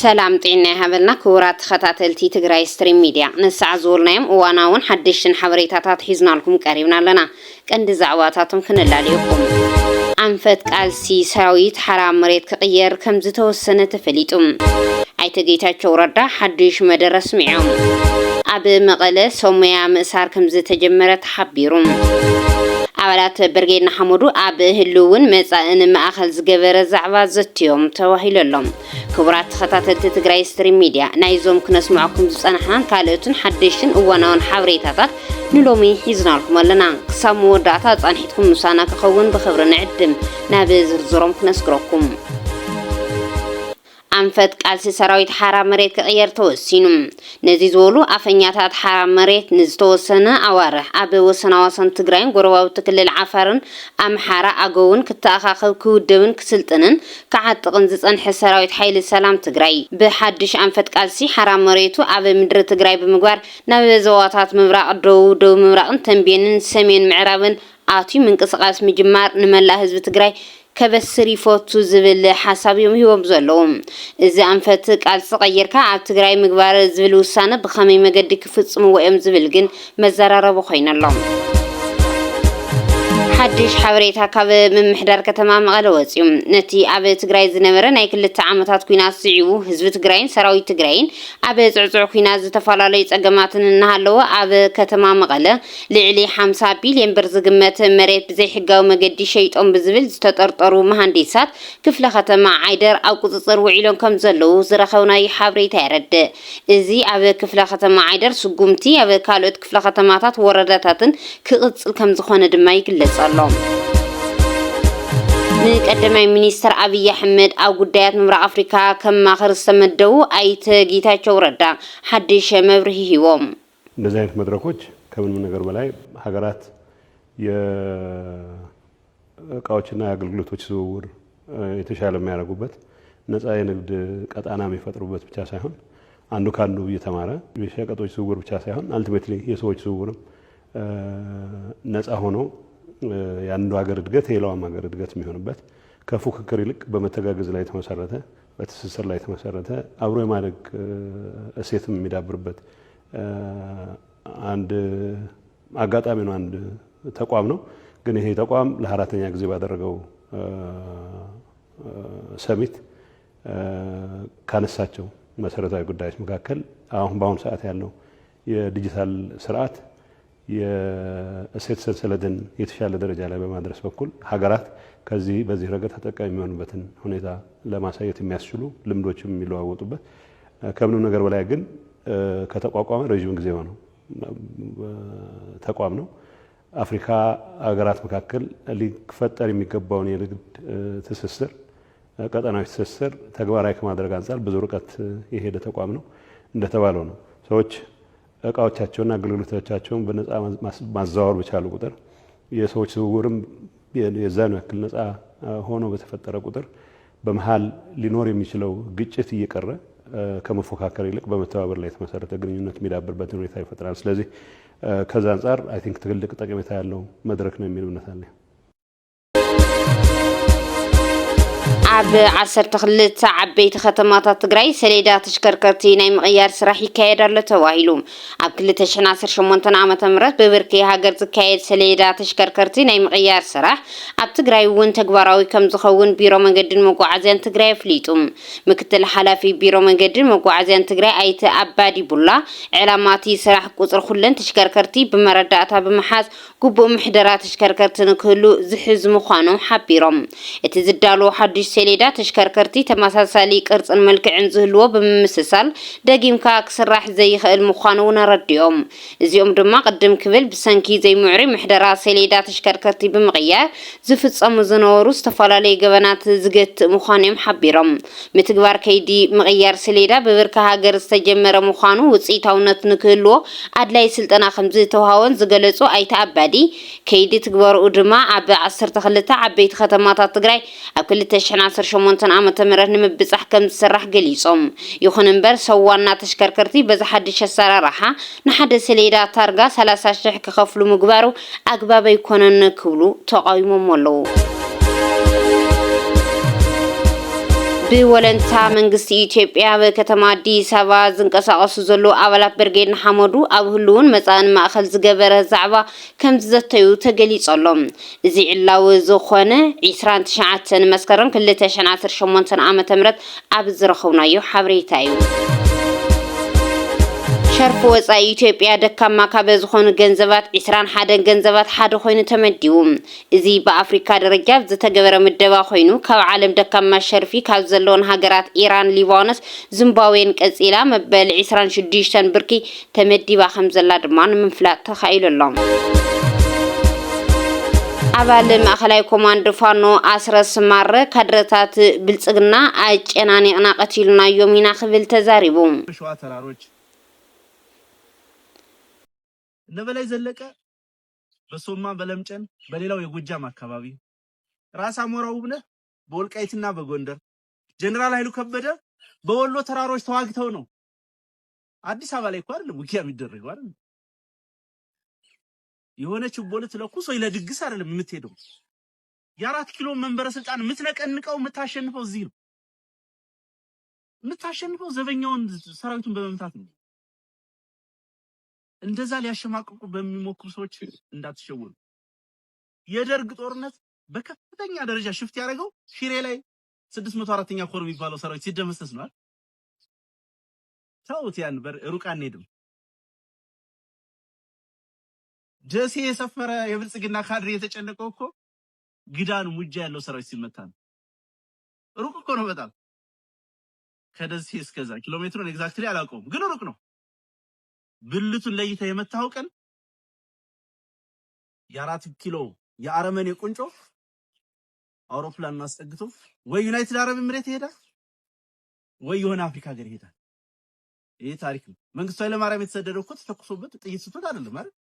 سلام طينا هبلنا كورات خطاتلتي تجراي ستريم ميديا نسع زولنايم واناون حدشن حبريتاتات حيزنا لكم قريبنا لنا كند زعواتاتم كنلاليكم أنفت قالسي سراويت حرام مريت كغير كم زتوسنة تفليتم عيتقيتاچو ردا حدش مدرس معهم أبي مقالة سوميا مسار كم زتجمرت حبيرم عبارات برجينا حمودو أبي هلون مسأن ما أخذ زجبر زعبات زتيوم تواهيل لهم كبرات خطات تجراي ستريم ميديا نايزوم كناس معكم زسانحان كالتون حدشن واناون حبريتاتات نلومي حيزنا لكم لنا سامو داتا تانحيتكم نسانا كخون بخبر نعدم نابزر زروم كنسكركم أنفت قالسي سراويت حرام مريت كغير توسينم نزي زولو أفنياتات حرام مريت نزتوسنا أواره أبي وسنا وسن تقرين قرواو تكلل عفرن أم حارا أقوون كتاخاقو كودون كسلطنن كعاد تغنزز أنح سراويت حيل السلام تقري بحدش أنفت قالسي حرام مريتو أبي مدر تقري بمقوار نابي زواتات مبراق دو مبراق تنبينن سمين معرابن آتي من قصقاس مجمار نملا هزب تقري كبسري فوتو زبل حساب يوم هو بزلهم إذا أنفتك على صغيرك عبت جراي مقبار زبل وسنة بخمي مجدك فتصم وأم زبلجن مزرعة بخينا اللهم حدش حوريتها كاب من محدار كتمام غلوات يوم نتي عبد تجراي زنمرة نايكل التعاملات كوينا سعيو هزب تجراين سراوي تجراين عبد عزع كوينا زتفلاليت أجمعات النهالو عبد كتمام غلا لعلي 5 بليون برز جمات مريت بزي حجة ومجدي شيء أم بزبل تطرطروا مهندسات كفل ختم عيدر أو قصصر وعيلون كم زلوا زرخونا يحوريتها رد إزي عبد كفل ختم عيدر سقومتي عبد كالوت كفل ختماتات ورداتاتن كقص كم زخون دمايك اللي اللهم نقدمي مينستر أبي أحمد أو قديات ممر أفريقيا كم آخر استمدوا أيت جيتاچو ردا حدش مبرهي هوم እንደዚህ መድረኮች ከምን ነገር በላይ ሀገራት የእቃዎችና የአገልግሎቶች ዝውውር የተሻለ የሚያደርጉበት ነፃ የንግድ ቀጣና የሚፈጥሩበት ብቻ ሳይሆን አንዱ ካንዱ እየተማረ የሸቀጦች ዝውውር ብቻ ሳይሆን አልቲሜትሊ የሰዎች ዝውውርም ነፃ ሆኖ ያንዱ ሀገር እድገት የሌላው ሀገር እድገት የሚሆንበት ከፉክክር ይልቅ በመተጋገዝ ላይ ተመሰረተ በትስስር ላይ ተመሰረተ አብሮ የማደግ እሴትም የሚዳብርበት አንድ አጋጣሚ ነው አንድ ተቋም ነው ግን ይሄ ተቋም ለአራተኛ ጊዜ ባደረገው ሰሚት ካነሳቸው መሰረታዊ ጉዳዮች መካከል አሁን በአሁኑ ሰዓት ያለው የዲጂታል ስርዓት የእሴት ሰንሰለትን የተሻለ ደረጃ ላይ በማድረስ በኩል ሀገራት ከዚህ በዚህ ረገድ ተጠቃሚ የሚሆኑበትን ሁኔታ ለማሳየት የሚያስችሉ ልምዶችም የሚለዋወጡበት ከምንም ነገር በላይ ግን ከተቋቋመ ረጅም ጊዜ ሆነው ተቋም ነው አፍሪካ ሀገራት መካከል ሊፈጠር የሚገባውን የንግድ ትስስር ቀጣናዊ ትስስር ተግባራዊ ከማድረግ አንፃር ብዙ ርቀት የሄደ ተቋም ነው እንደተባለው ነው ሰዎች እቃዎቻቸውና አገልግሎቶቻቸውን በነፃ ማዛወር በቻሉ ቁጥር የሰዎች ዝውውርም የዛኑ ያክል ነፃ ሆኖ በተፈጠረ ቁጥር በመሃል ሊኖር የሚችለው ግጭት እየቀረ ከመፎካከር ይልቅ በመተባበር ላይ የተመሰረተ ግንኙነት የሚዳብርበት ሁኔታ ይፈጥራል ስለዚህ ከዛ አንፃር አይ ቲንክ ትልቅ ጠቀሜታ ያለው መድረክ ነው የሚል እምነት አለኝ عب 12 عبيت ختمات تجري سليدة تشكركرتي نايم غيار سراحي كايد على تواهيلهم عب كل تشناصر شمونتنا عم تمرت ببركي هاجرت كايد سليدة تشكركرتي نايم غيار سراح عب تجري وين تجبراوي كم زخون بيرو من قدر مقعزين تجري فليتهم مكتل حلا في بيرو من قدر مقعزين تجري أيت عبادي بولا علاماتي سراح قصر خلن تشكركرتي بمرداتها بمحاز قبو محدرات تشكركرتنا كله زحز مخانو حبيرم اتزدالو حدش سليدة تشكركرتي تماسالي قرص الملك عنزهلو بمسسال دقيمكا كسراح زي المخانون رديهم زيوم دما قدم كبل بسنكي زي معري محدرا سليدة تشكركرتي بمغيار زفصم زنورو استفالالي قبنات زقت مخانيم حبيرم متقبار كيدي مغيار سليدة ببركا هاجر استجمر مخانو وصيتاونت نكهلو ادلاي سلطنا 5 توهاون زغلصو ايتعبادي كيدي تقبار ودما عب 12 عبيت ختماتات تግራይ ኣብ 2018 ዓመተ ምህረት ንምብጻሕ ከም ዝስራሕ ገሊጾም ይኹን እምበር ሰዋና ተሽከርከርቲ በዛ ሓድሽ ኣሰራርሓ ንሓደ ሰሌዳ ታርጋ 30,000 ክኸፍሉ ምግባሩ ኣግባብ ኣይኮነን ክብሉ ተቃዊሞም ኣለዉ ብወለንታ መንግስቲ ኢትዮጵያ በከተማ አዲስ አበባ ዝንቀሳቀሱ ዘሎ አባላት ብርጌድ ንሓመዱ ኣብ ህልውን መጻን ማእኸል ዝገበረ ዛዕባ ከም ዝተዩ ተገሊጸሎም እዚ ዕላው ዝኾነ 29 መስከረም 2018 ዓመተ ምህረት ኣብ ዝረኸብናዮ ሓበሬታ እዩ ሸርፍ ወፃኢ ኢትዮጵያ ደካማ ካብ ዝኾኑ ገንዘባት 21 ገንዘባት ሓደ ኮይኑ ተመዲቡ እዚ በአፍሪካ ደረጃ ዝተገበረ ምደባ ኮይኑ ካብ ዓለም ደካማ ሸርፊ ካብ ዘለውን ሃገራት ኢራን ሊባኖስ ዚምባብዌን ቀጺላ መበል 26 ብርኪ ተመዲባ ከም ዘላ ድማ ንምፍላጥ ተኻኢሉሎም አባል ማእኸላይ ኮማንዶ ፋኖ አስረስ ማረ ካድረታት ብልጽግና አጨናኒቅና ቀቲሉና ዮሚና ክብል ተዛሪቡ ነበላይ ዘለቀ በሶማ በለምጨን በሌላው የጎጃም አካባቢ ራስ አሞራው ብነ በወልቃይትና በጎንደር ጀነራል ኃይሉ ከበደ በወሎ ተራሮች ተዋግተው ነው አዲስ አበባ ላይ ቆርል ውጊያ የሚደረገው አይደል የሆነ ችቦለት ለኩሶ ለድግስ አይደለም የምትሄደው የ4 ኪሎ መንበረ ስልጣን የምትነቀንቀው የምታሸንፈው እዚህ ነው የምታሸንፈው ዘበኛውን ሰራዊቱን በመምታት ነው እንደዛ ሊያሸማቅቁ በሚሞክሩ ሰዎች እንዳትሸወኑ የደርግ ጦርነት በከፍተኛ ደረጃ ሽፍት ያደረገው ሽሬ ላይ 604ኛ ኮር የሚባለው ሰራዊት ሲደመሰስ ነው ታውት ያን ሩቅ አንሄድም ደሴ የሰፈረ የብልጽግና ካድሬ የተጨነቀው እኮ ግዳን ሙጃ ያለው ሰራዊት ሲመታ ነው ሩቅ እኮ ነው በጣም ከደሴ እስከዛ ኪሎ ሜትሩን ኤግዛክትሊ አላውቀውም ግን ሩቅ ነው ብልቱን ለይተ የመታው ቀን የ4 ኪሎ የአረመኔ ቁንጮ አውሮፕላን ማስጠግቶ ወይ ዩናይትድ አረብ ኤምሬት ይሄዳል ወይ የሆነ አፍሪካ ሀገር ይሄዳል ይሄ ታሪክ ነው መንግስቱ ኃይለ ማርያም የተሰደደው እኮ ተተኩሶበት ጥይት ስቶት አይደለም አይደል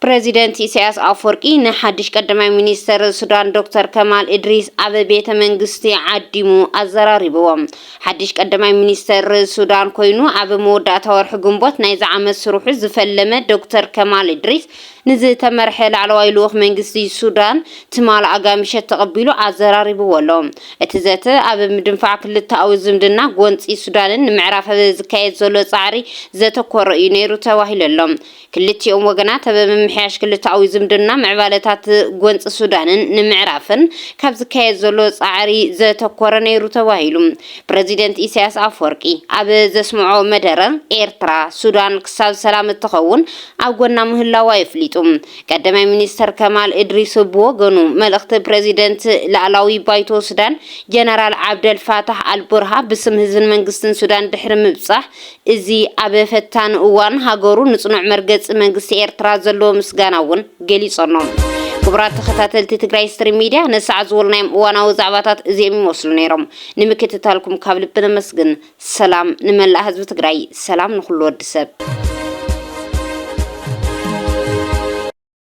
ፕሬዚደንት ኢሳያስ አፈወርቂ ንሓድሽ ቀዳማይ ሚኒስተር ሱዳን ዶክተር ከማል ኢድሪስ ኣብ ቤተ መንግስቲ ዓዲሙ ኣዘራሪቦም ሓድሽ ቀዳማይ ሚኒስተር ሱዳን ኮይኑ ኣብ መወዳእታ ወርሒ ግንቦት ናይ ዝዓመት ስሩሑ ዝፈለመ ዶክተር ከማል ኢድሪስ ንዝተመርሐ ላዕለዋይ ልኡኽ መንግስቲ ሱዳን ትማል ኣጋምሸት ተቐቢሉ ኣዘራሪብዎሎም እቲ ዘተ ኣብ ምድንፋዕ ክልተኣዊ ዝምድና ጎንፂ ሱዳንን ንምዕራፍ ዝካየድ ዘሎ ጻዕሪ ዘተኮረ እዩ ነይሩ ተባሂሉሎም ክልቲኦም ወገናት ኣብ ምምሕያሽ ክልተኣዊ ዝምድና ምዕባለታት ጎንፂ ሱዳንን ንምዕራፍን ካብ ዝካየድ ዘሎ ጻዕሪ ዘተኮረ ነይሩ ተባሂሉ ፕሬዚደንት ኢሳያስ አፈወርቂ ኣብ ዘስምዖ መደረ ኤርትራ ሱዳን ክሳብ ሰላም እትኸውን ኣብ ጎና ምህላዋ ይፍሊጡ ቀዳማይ ሚኒስተር ከማል ኢድሪስ ብወገኑ መልእኽቲ ፕሬዚደንት ላዕላዊ ባይቶ ሱዳን ጀነራል ዓብደል ፋታህ አልቡርሃ ብስም ህዝብን መንግስትን ሱዳን ድሕሪ ምብጻሕ እዚ ኣብ ፈታን እዋን ሃገሩ ንጽኑዕ መርገጽ መንግስቲ ኤርትራ ዘሎ ምስጋናውን ገሊጾም ክቡራት ተኸታተልቲ ትግራይ ስትሪም ሚዲያ ነሳዕ ዝወልናዮም እዋናዊ ዛዕባታት እዚኦም ይመስሉ ነይሮም ንምክትታልኩም ካብ ልቢ ነመስግን ሰላም ንመላእ ህዝቢ ትግራይ ሰላም ንኹሉ ወዲ ሰብ